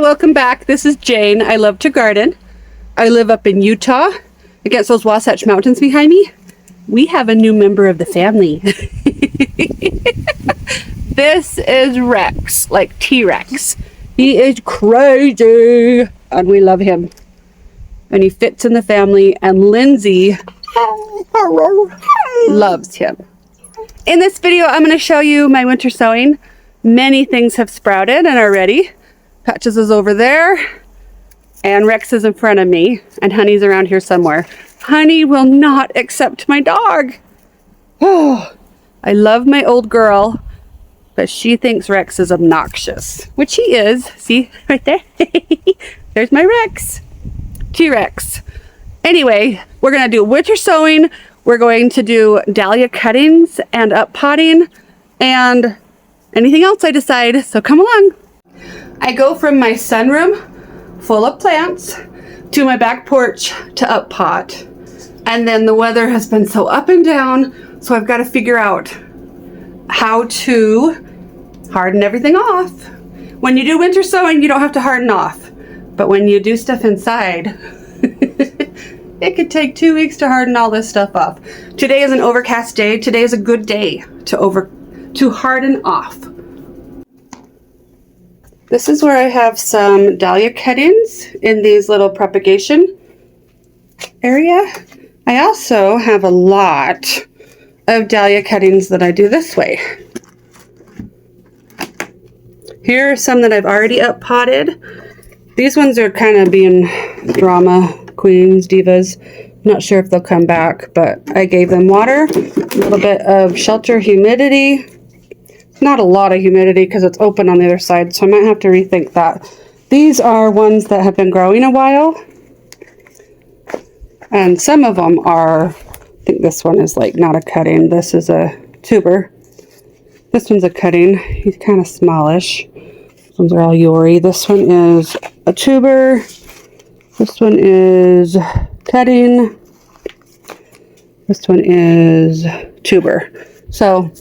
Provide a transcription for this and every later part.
welcome back. This is Jane. I love to garden. I live up in Utah against those Wasatch Mountains behind me. We have a new member of the family. This is Rex, like T-Rex. He is crazy and we love him. And he fits in the family, and Lindsay loves him. In this video, I'm going to show you my winter sowing. Many things have sprouted and are ready. Patches is over there, and Rex is in front of me, and Honey's around here somewhere. Honey will not accept my dog. Oh, I love my old girl, but she thinks Rex is obnoxious, which he is. See, right there? There's my Rex. T-Rex. Anyway, we're going to do winter sowing. We're going to do dahlia cuttings and up potting and anything else I decide. So come along. I go from my sunroom full of plants to my back porch to up pot. And then the weather has been so up and down, so I've got to figure out how to harden everything off. When you do winter sowing, you don't have to harden off. But when you do stuff inside, it could take 2 weeks to harden all this stuff off. Today is an overcast day. Today is a good day to harden off. This is where I have some dahlia cuttings in these little propagation area. I also have a lot of dahlia cuttings that I do this way. Here are some that I've already up potted. These ones are kind of being drama queens, divas. Not sure if they'll come back, but I gave them water, a little bit of shelter, humidity. Not a lot of humidity because it's open on the other side, so I might have to rethink that. These are ones that have been growing a while, and some of them are, I think this one is like not a cutting. This is a tuber. This one's a cutting. He's kind of smallish. These ones are all Yori. This one is a tuber. This one is cutting. This one is tuber. So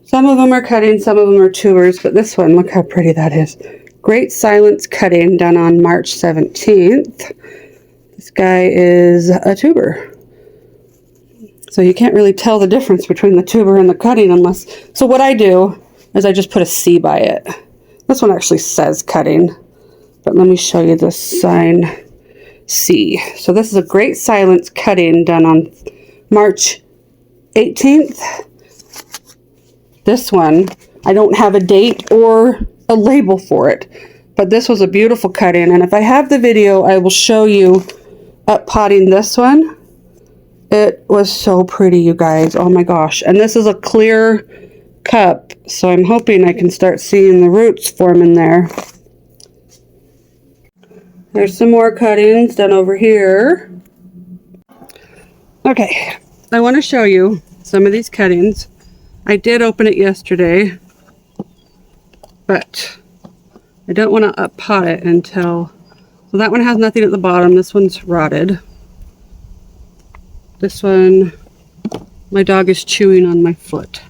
some of them are cutting, some of them are tubers, but this one, look how pretty that is. Great Silence cutting done on March 17th. This guy is a tuber. So you can't really tell the difference between the tuber and the cutting unless... So what I do is I just put a C by it. This one actually says cutting, but let me show you the sign C. So this is a Great Silence cutting done on March 18th. This one, I don't have a date or a label for it, but this was a beautiful cut-in, and if I have the video, I will show you up potting this one. It was so pretty, you guys. Oh my gosh. And this is a clear cup, so I'm hoping I can start seeing the roots form in there. There's some more cuttings done over here. Okay, I want to show you some of these cuttings. I did open it yesterday, but I don't want to up pot it until... So that one has nothing at the bottom. This one's rotted. This one, my dog is chewing on my foot.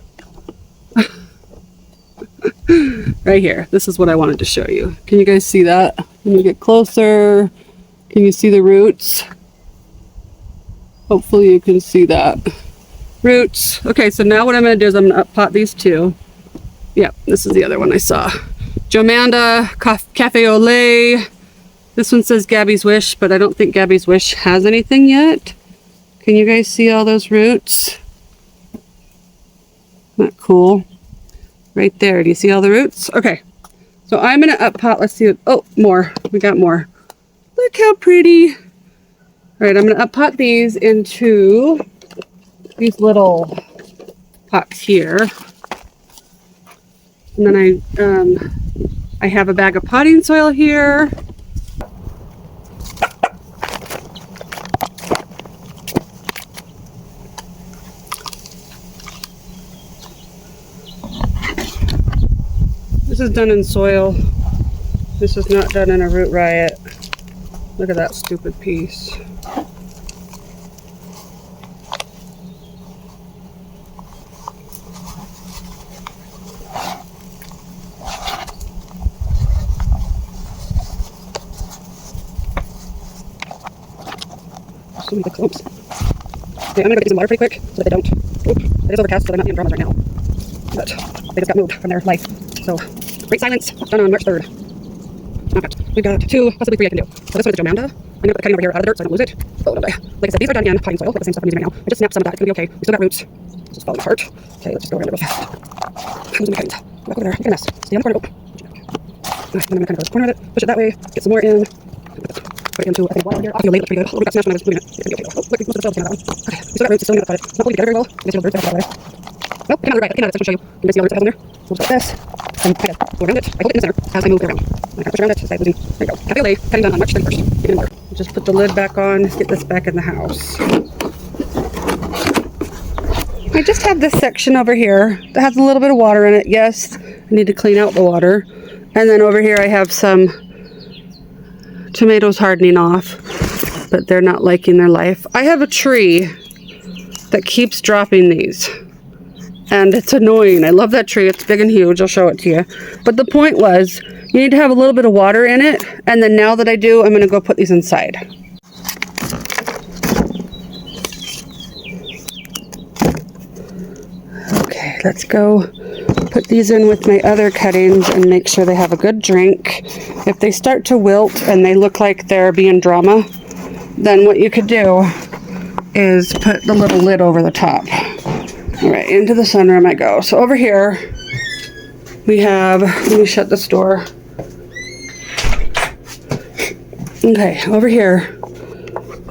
Right here. This is what I wanted to show you. Can you guys see that? Let me get closer. Can you see the roots? Hopefully you can see that. Roots. Okay, so now what I'm going to do is I'm going to up pot these two. Yep, this is the other one I saw. Jomanda, Cafe au Lait. This one says Gabby's Wish, but I don't think Gabby's Wish has anything yet. Can you guys see all those roots? Not cool. Right there. Do you see all the roots? Okay. So I'm going to up pot. Let's see. Oh, more. We got more. Look how pretty. All right, I'm going to up pot these into these little pots here, and then I have a bag of potting soil here. This is done in soil. This is not done in a root riot. Look at that stupid piece. So many big clumps. Okay, I'm gonna go get some water pretty quick so that they don't. Oop, it is overcast, so they're not being dramas right now. But they just got moved from their life. So, great silence, done on March 3rd. Okay, we've got 2, possibly 3 I can do. So this one is the Jomanda. I'm gonna put the cutting over here out of the dirt so I don't lose it. Oh, don't die. Like I said, these are done in potting soil, like the same stuff I'm using right now. I just snapped some of that, it's gonna be okay. We still got roots. It's just falling apart. Okay, let's just go around it real fast. I'm losing my cuttings. Go back over there, make a mess. Stay on the corner, and then I'm gonna kind of go to the corner of it, push it that way, get some more in. Put it into a wall here. I feel late, pretty good. Oh, we got smashed when I was moving it. It's gonna be okay. Oh, look, most of the soil came out of that one. Okay, we still got roots, it's still gonna cut it. Not holding together very well. I guess you'll birds that have there. Nope, it came out of the right. It came out of it, so I'm gonna show you. You can see all the roots I have in there. So we'll just go like this. And kind of go around it. I hold it in the center as I move it around. I push around it as I losing. There you go. Happy LA, cutting done on March 31st. Get in water. Just put the lid back on, get this back in the house. I just have this section over here that has a little bit of water in it. Yes, I need to clean out the water. And then over here I have some tomatoes hardening off, but they're not liking their life. I have a tree that keeps dropping these, and it's annoying. I love that tree. It's big and huge. I'll show it to you. But the point was, you need to have a little bit of water in it, and then now that I do, I'm going to go put these inside. Okay, let's go put these in with my other cuttings and make sure they have a good drink. If they start to wilt and they look like they're being drama, then what you could do is put the little lid over the top. All right, into the sunroom I go. So over here we have, let me shut this door. Okay, over here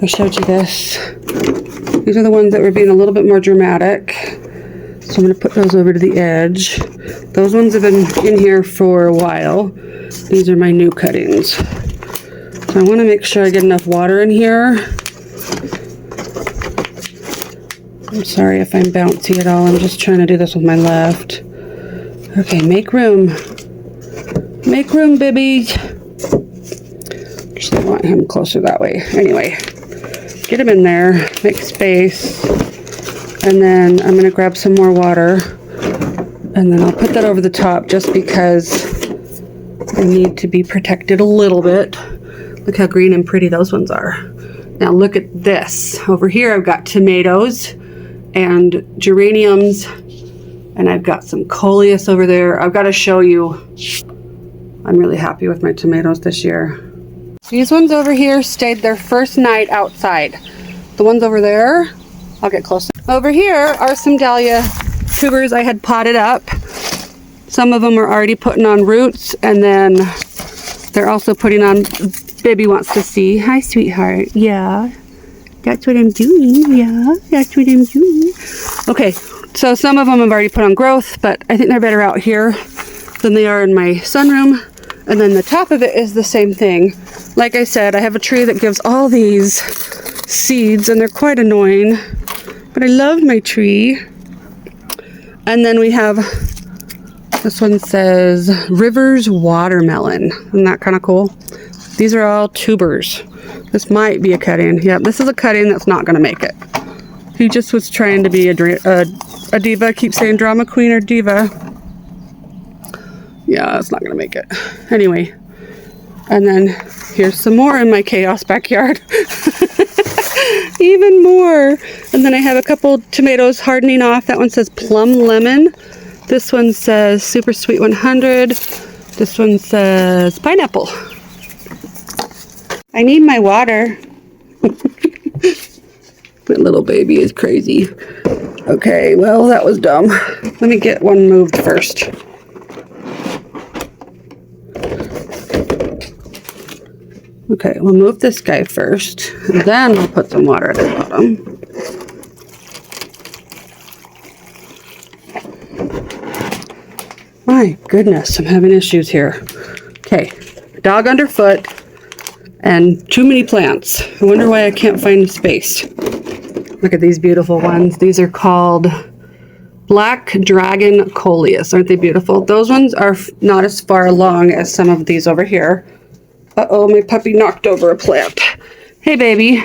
I showed you this. These are the ones that were being a little bit more dramatic. So I'm going to put those over to the edge. Those ones have been in here for a while. These are my new cuttings. So I want to make sure I get enough water in here. I'm sorry if I'm bouncy at all. I'm just trying to do this with my left. Okay, make room. Make room, baby. Just want him closer that way. Anyway, get him in there. Make space. And then I'm going to grab some more water, and then I'll put that over the top just because I need to be protected a little bit. Look how green and pretty those ones are. Now look at this. Over here I've got tomatoes and geraniums, and I've got some coleus over there. I've got to show you. I'm really happy with my tomatoes this year. These ones over here stayed their first night outside. The ones over there, I'll get closer. Over here are some Dahlia tubers I had potted up. Some of them are already putting on roots, and then they're also putting on, baby wants to see. Hi, sweetheart. Yeah, that's what I'm doing. Yeah, that's what I'm doing. Okay, so some of them have already put on growth, but I think they're better out here than they are in my sunroom. And then the top of it is the same thing. Like I said, I have a tree that gives all these seeds, and they're quite annoying. But I love my tree. And then we have, this one says Rivers Watermelon. Isn't that kind of cool? These are all tubers. This might be a cutting. Yeah, this is a cutting that's not going to make it. He just was trying to be a diva. I keep saying drama queen or diva. Yeah, it's not going to make it. Anyway, and then here's some more in my chaos backyard. Even more. And then I have a couple tomatoes hardening off. That one says plum lemon. This one says super sweet 100. This one says pineapple. I need my water. My little baby is crazy. Okay, well, that was dumb. Let me get one moved first. Okay, we'll move this guy first, and then we'll put some water at the bottom. My goodness, I'm having issues here. Okay, dog underfoot and too many plants. I wonder why I can't find space. Look at these beautiful ones. These are called Black Dragon Coleus. Aren't they beautiful? Those ones are not as far along as some of these over here. Uh-oh, my puppy knocked over a plant. Hey, baby,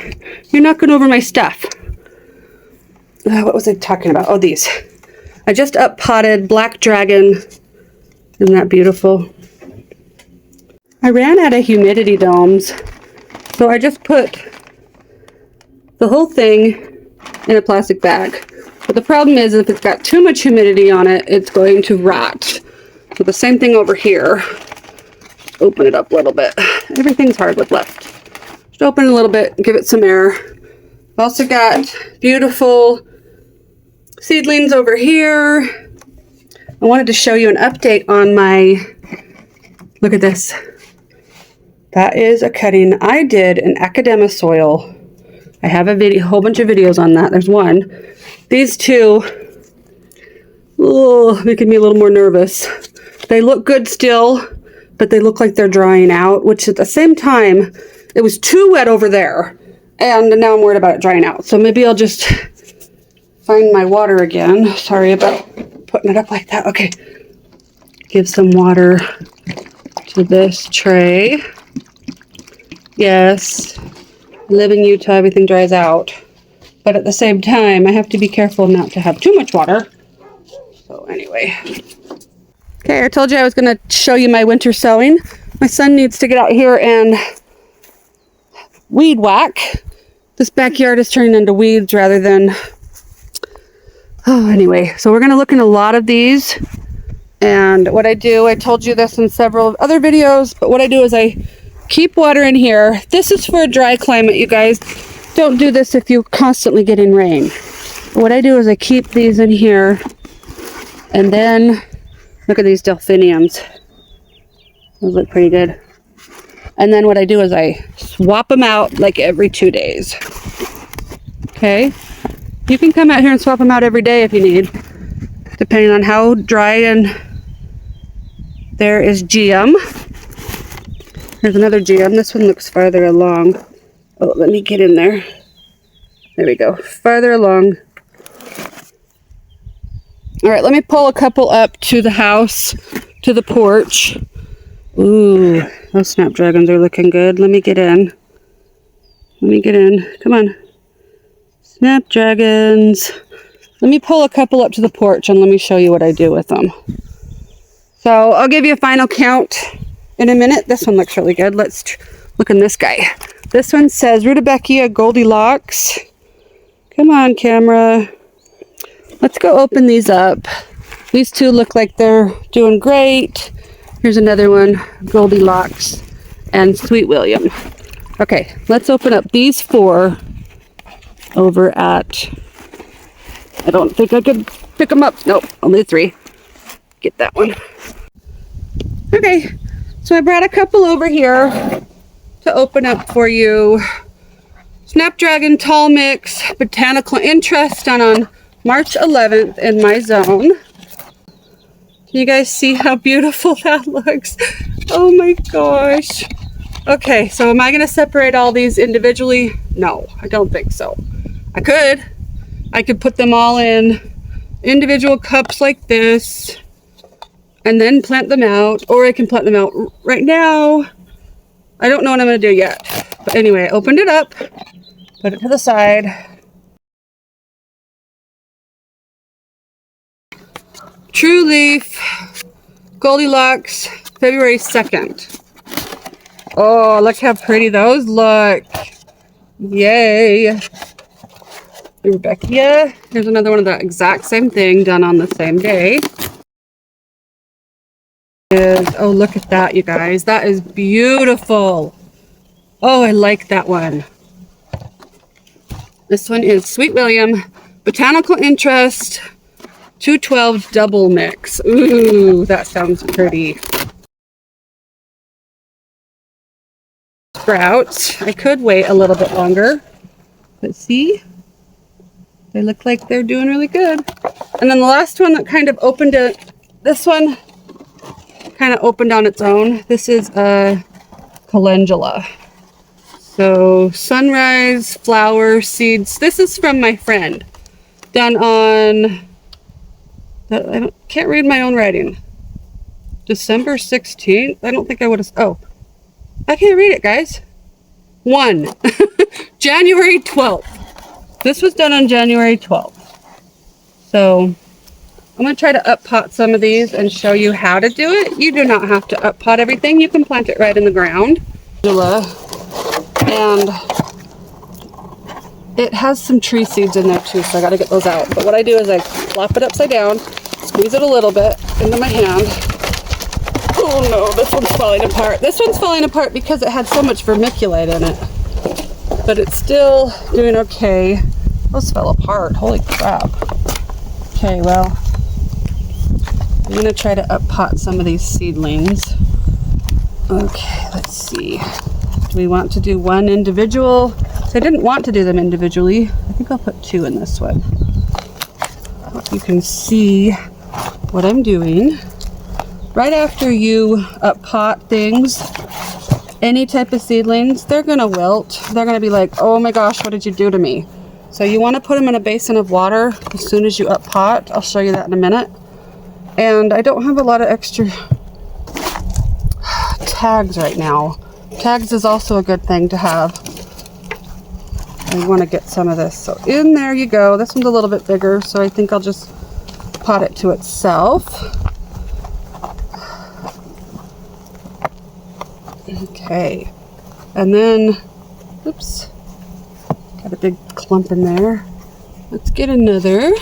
you're knocking over my stuff. What was I talking about? Oh, these. I just up-potted Black Dragon. Isn't that beautiful? I ran out of humidity domes, so I just put the whole thing in a plastic bag. But the problem is if it's got too much humidity on it, it's going to rot. So the same thing over here. Open it up a little bit. Everything's hard with left. Just open it a little bit, give it some air. I've also got beautiful seedlings over here. I wanted to show you an update on my, look at this. That is a cutting I did in academia soil. I have a whole bunch of videos on that. There's one. These two, making me a little more nervous. They look good still, but they look like they're drying out, which at the same time, it was too wet over there. And now I'm worried about it drying out. So maybe I'll just find my water again. Sorry about putting it up like that. Okay. Give some water to this tray. Yes. I live in Utah, everything dries out. But at the same time, I have to be careful not to have too much water. So anyway. Okay, I told you I was going to show you my winter sowing. My son needs to get out here and weed whack. This backyard is turning into weeds rather than... Oh, anyway. So we're going to look in a lot of these. And what I do, I told you this in several other videos, but what I do is I keep water in here. This is for a dry climate, you guys. Don't do this if you're constantly getting rain. What I do is I keep these in here. And then... Look at these delphiniums. Those look pretty good. And then what I do is I swap them out like every 2 days. Okay? You can come out here and swap them out every day if you need, depending on how dry. And there is GM. There's another GM. This one looks farther along. Oh, let me get in there. There we go. Farther along. All right, let me pull a couple up to the house, to the porch. Ooh, those snapdragons are looking good. Let me get in. Let me get in. Come on. Snapdragons. Let me pull a couple up to the porch and let me show you what I do with them. So I'll give you a final count in a minute. This one looks really good. Let's look in this guy. This one says Rudbeckia Goldilocks. Come on, camera. Let's go open these up. These two look like they're doing great. Here's another one, Goldilocks and Sweet William. Okay, let's open up these four over at, I don't think I could pick them up. Nope, only 3. Get that one. Okay, so I brought a couple over here to open up for you. Snapdragon Tall Mix, Botanical Interest, done on March 11th in my zone. Can you guys see how beautiful that looks? Oh my gosh. Okay, so am I going to separate all these individually? No, I don't think so. I could put them all in individual cups like this and then plant them out, or I can plant them out right now. I don't know what I'm going to do yet. But anyway, I opened it up, put it to the side. True Leaf, Goldilocks, February 2nd. Oh, look how pretty those look. Yay. Rudbeckia. Here's another one of the exact same thing done on the same day. Oh, look at that, you guys. That is beautiful. Oh, I like that one. This one is Sweet William, Botanical Interest, 212 double mix. Ooh, that sounds pretty. Sprouts. I could wait a little bit longer, but see, they look like they're doing really good. And then the last one that kind of opened it, this one kind of opened on its own. This is a calendula. So sunrise, flower, seeds. This is from my friend. Done on... I can't read my own writing. December 16th? I don't think I would have... Oh. I can't read it, guys. January 12th. This was done on January 12th. So, I'm going to try to up pot some of these and show you how to do it. You do not have to up pot everything. You can plant it right in the ground. And it has some tree seeds in there too, so I gotta get those out. But what I do is I flop it upside down, squeeze it a little bit into my hand. Oh no, this one's falling apart. This one's falling apart because it had so much vermiculite in it. But it's still doing okay. Those fell apart, holy crap. Okay, well, I'm gonna try to up pot some of these seedlings. Okay, let's see. Do we want to do one individual? So I didn't want to do them individually. I think I'll put 2 in this one. Hope you can see what I'm doing. Right after you up pot things, any type of seedlings, they're gonna wilt. They're gonna be like, oh my gosh, what did you do to me? So you wanna put them in a basin of water as soon as you up pot. I'll show you that in a minute. And I don't have a lot of extra tags right now. Tags is also a good thing to have. I want to get some of this. So in there you go. This one's a little bit bigger, so I think I'll just pot it to itself. Okay. And then, oops, got a big clump in there. Let's get another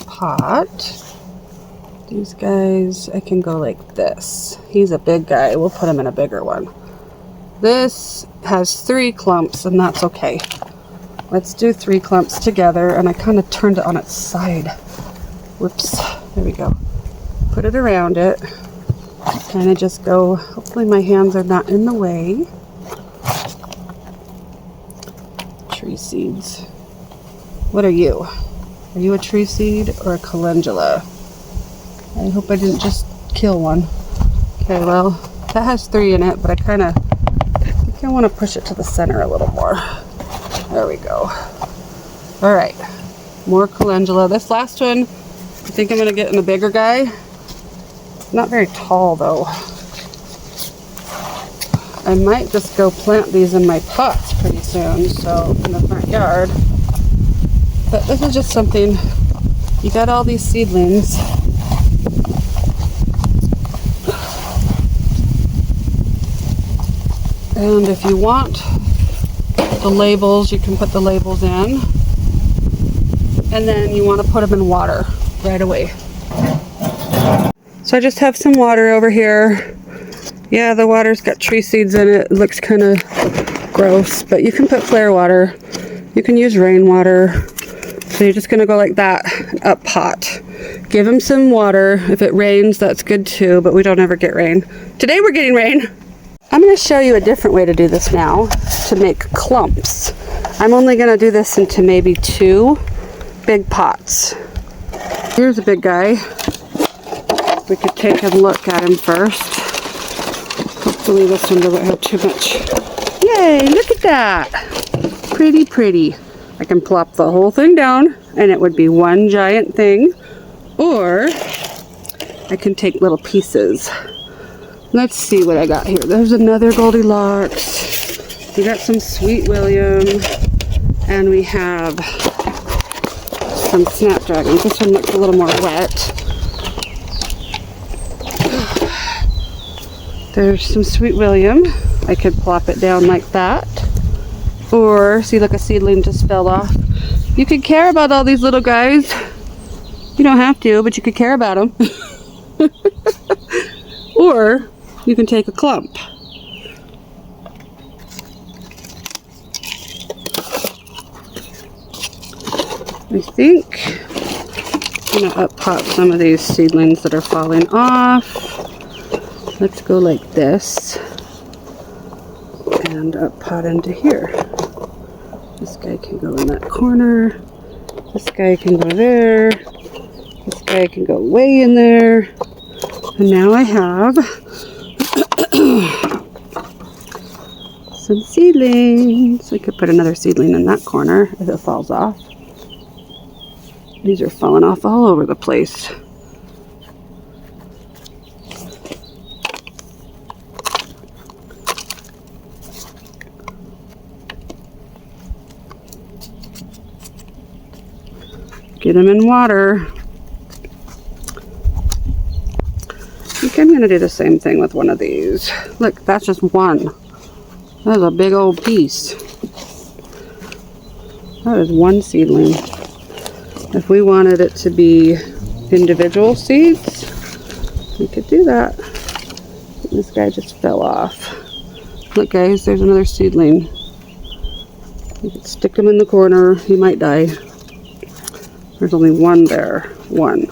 pot. These guys, I can go like this. He's a big guy. We'll put him in a bigger one. This has 3 clumps, and that's okay. Let's do 3 clumps together, and I kind of turned it on its side. Whoops. There we go. Put it around it. Kind of just go. Hopefully my hands are not in the way. Tree seeds. What are you? Are you a tree seed or a calendula? I hope I didn't just kill one. Okay, well, that has 3 in it, but I think I want to push it to the center a little more. There we go. All right, more calendula. This last one, I think I'm going to get in a bigger guy. Not very tall, though. I might just go plant these in my pots pretty soon, so in the front yard. But this is just something, you got all these seedlings. And if you want the labels, you can put the labels in. And then you want to put them in water right away. So I just have some water over here. Yeah, the water's got tree seeds in it. It looks kind of gross, but you can put flare water. You can use rainwater. So you're just going to go like that, up pot. Give them some water. If it rains, that's good too, but we don't ever get rain. Today we're getting rain. I'm going to show you a different way to do this now, to make clumps. I'm only going to do this into maybe 2 big pots. Here's a big guy. We could take a look at him first. Hopefully this one doesn't have too much. Yay, look at that. Pretty, pretty. I can plop the whole thing down and it would be one giant thing. Or I can take little pieces. Let's see what I got here. There's another Goldilocks. We got some Sweet William. And we have some Snapdragons. This one looks a little more wet. There's some Sweet William. I could plop it down like that. Or, see, look, a seedling just fell off. You could care about all these little guys. You don't have to, but you could care about them. Or you can take a clump. I think I'm going to up pot some of these seedlings that are falling off. Let's go like this. And up pot into here. This guy can go in that corner. This guy can go there. This guy can go way in there. And now I have some seedlings. I could put another seedling in that corner if it falls off. These are falling off all over the place. Get them in water. I think I'm going to do the same thing with one of these. Look, that's just one. That's a big old piece. That is one seedling. If we wanted it to be individual seeds, we could do that. This guy just fell off. Look guys, there's another seedling. You could stick him in the corner, he might die. There's only one there, one.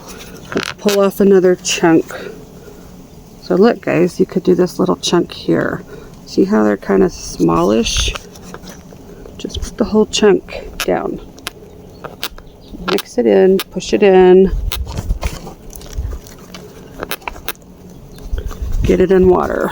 Let's pull off another chunk. So look guys, you could do this little chunk here. See how they're kind of smallish? Just put the whole chunk down. Mix it in, push it in. Get it in water.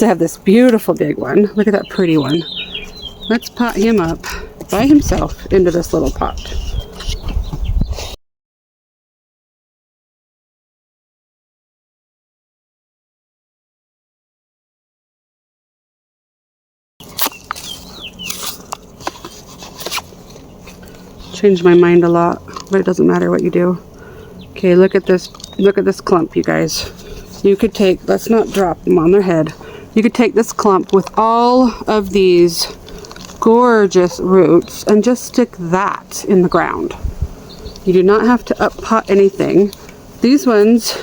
I have this beautiful big one. Look at that pretty one. Let's pot him up by himself into this little pot. Changed my mind a lot, but it doesn't matter what you do. Okay, look at this clump, you guys. You could take, let's not drop them on their head. You could take this clump with all of these gorgeous roots and just stick that in the ground. You do not have to up pot anything. These ones,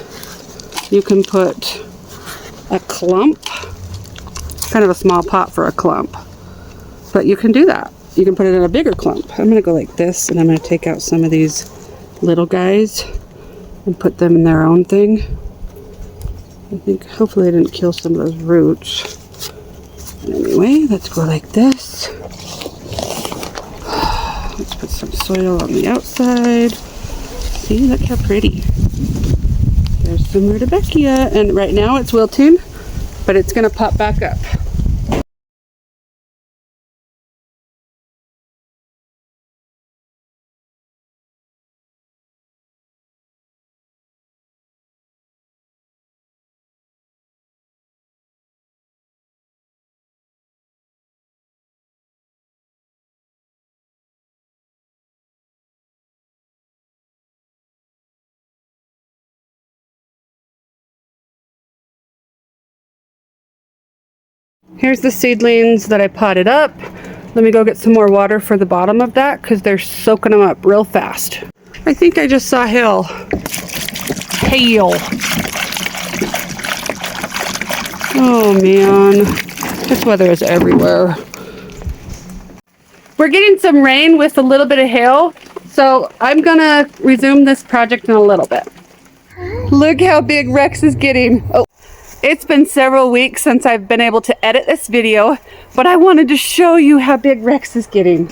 you can put a clump, kind of a small pot for a clump, but you can do that. You can put it in a bigger clump. I'm going to go like this, and I'm going to take out some of these little guys and put them in their own thing. I think hopefully I didn't kill some of those roots. Anyway, let's go like this. Let's put some soil on the outside. See, look how pretty. There's some rutabaga, and right now it's wilting, but it's going to pop back up. Here's the seedlings that I potted up. Let me go get some more water for the bottom of that because they're soaking them up real fast. I think I just saw hail. Hail. Oh man, this weather is everywhere. We're getting some rain with a little bit of hail, so I'm gonna resume this project in a little bit. Look how big Rex is getting. Oh. It's been several weeks since I've been able to edit this video, but I wanted to show you how big Rex is getting.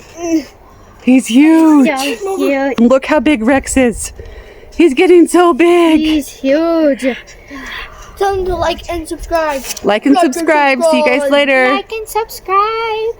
He's huge. So cute. Look how big Rex is. He's getting so big. He's huge. Tell them to like and subscribe. Like and subscribe. See you guys later. Like and subscribe.